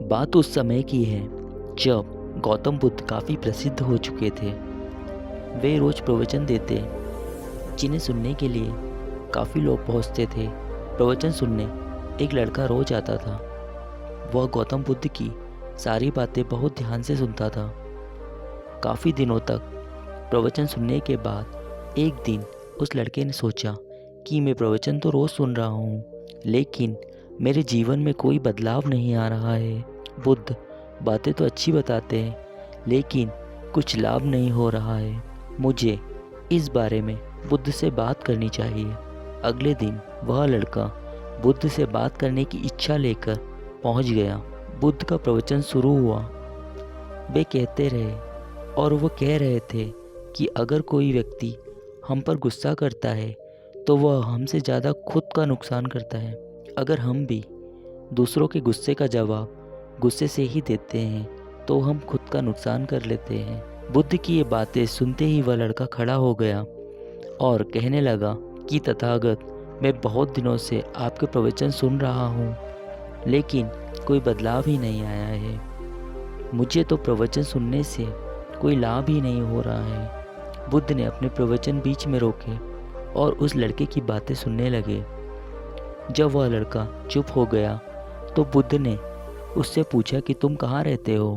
बात उस समय की है जब गौतम बुद्ध काफ़ी प्रसिद्ध हो चुके थे। वे रोज़ प्रवचन देते, जिन्हें सुनने के लिए काफ़ी लोग पहुंचते थे। प्रवचन सुनने एक लड़का रोज आता था। वह गौतम बुद्ध की सारी बातें बहुत ध्यान से सुनता था। काफ़ी दिनों तक प्रवचन सुनने के बाद एक दिन उस लड़के ने सोचा कि मैं प्रवचन तो रोज़ सुन रहा हूँ, लेकिन मेरे जीवन में कोई बदलाव नहीं आ रहा है। बुद्ध बातें तो अच्छी बताते हैं, लेकिन कुछ लाभ नहीं हो रहा है। मुझे इस बारे में बुद्ध से बात करनी चाहिए। अगले दिन वह लड़का बुद्ध से बात करने की इच्छा लेकर पहुंच गया। बुद्ध का प्रवचन शुरू हुआ। वे कहते रहे और वो कह रहे थे कि अगर कोई व्यक्ति हम पर गुस्सा करता है तो वह हमसे ज़्यादा खुद का नुकसान करता है। अगर हम भी दूसरों के गुस्से का जवाब गुस्से से ही देते हैं तो हम खुद का नुकसान कर लेते हैं। बुद्ध की ये बातें सुनते ही वह लड़का खड़ा हो गया और कहने लगा कि तथागत, मैं बहुत दिनों से आपके प्रवचन सुन रहा हूँ, लेकिन कोई बदलाव ही नहीं आया है। मुझे तो प्रवचन सुनने से कोई लाभ ही नहीं हो रहा है। बुद्ध ने अपने प्रवचन बीच में रोके और उस लड़के की बातें सुनने लगे। जब वह लड़का चुप हो गया तो बुद्ध ने उससे पूछा कि तुम कहाँ रहते हो।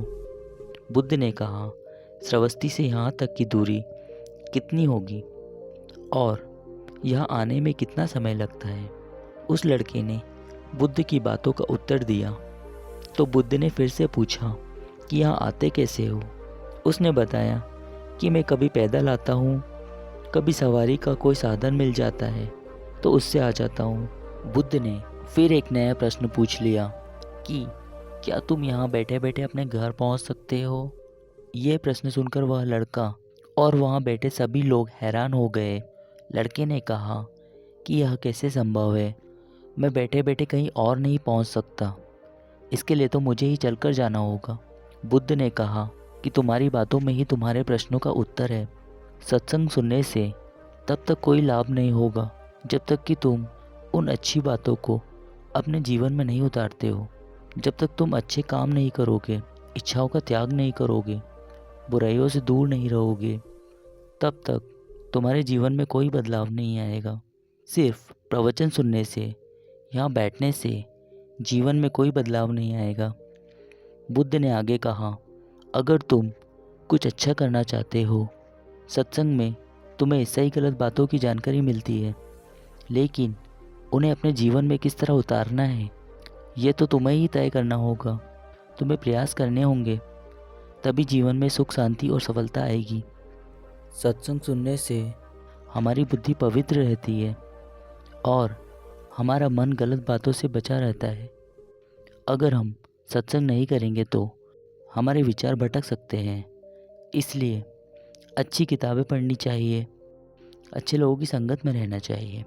बुद्ध ने कहा, श्रावस्ती से यहाँ तक की दूरी कितनी होगी और यहाँ आने में कितना समय लगता है। उस लड़के ने बुद्ध की बातों का उत्तर दिया। तो बुद्ध ने फिर से पूछा कि यहाँ आते कैसे हो। उसने बताया कि मैं कभी पैदल आता हूँ, कभी सवारी का कोई साधन मिल जाता है तो उससे आ जाता हूँ। बुद्ध ने फिर एक नया प्रश्न पूछ लिया कि क्या तुम यहाँ बैठे बैठे अपने घर पहुँच सकते हो। यह प्रश्न सुनकर वह लड़का और वहाँ बैठे सभी लोग हैरान हो गए। लड़के ने कहा कि यह कैसे संभव है, मैं बैठे बैठे कहीं और नहीं पहुँच सकता, इसके लिए तो मुझे ही चलकर जाना होगा। बुद्ध ने कहा कि तुम्हारी बातों में ही तुम्हारे प्रश्नों का उत्तर है। सत्संग सुनने से तब तक कोई लाभ नहीं होगा जब तक कि तुम उन अच्छी बातों को अपने जीवन में नहीं उतारते हो। जब तक तुम अच्छे काम नहीं करोगे, इच्छाओं का त्याग नहीं करोगे, बुराइयों से दूर नहीं रहोगे, तब तक तुम्हारे जीवन में कोई बदलाव नहीं आएगा। सिर्फ प्रवचन सुनने से, यहाँ बैठने से जीवन में कोई बदलाव नहीं आएगा। बुद्ध ने आगे कहा, अगर तुम कुछ अच्छा करना चाहते हो, सत्संग में तुम्हें सही गलत बातों की जानकारी मिलती है, लेकिन उन्हें अपने जीवन में किस तरह उतारना है ये तो तुम्हें ही तय करना होगा। तुम्हें प्रयास करने होंगे, तभी जीवन में सुख, शांति और सफलता आएगी। सत्संग सुनने से हमारी बुद्धि पवित्र रहती है और हमारा मन गलत बातों से बचा रहता है। अगर हम सत्संग नहीं करेंगे तो हमारे विचार भटक सकते हैं। इसलिए अच्छी किताबें पढ़नी चाहिए, अच्छे लोगों की संगत में रहना चाहिए।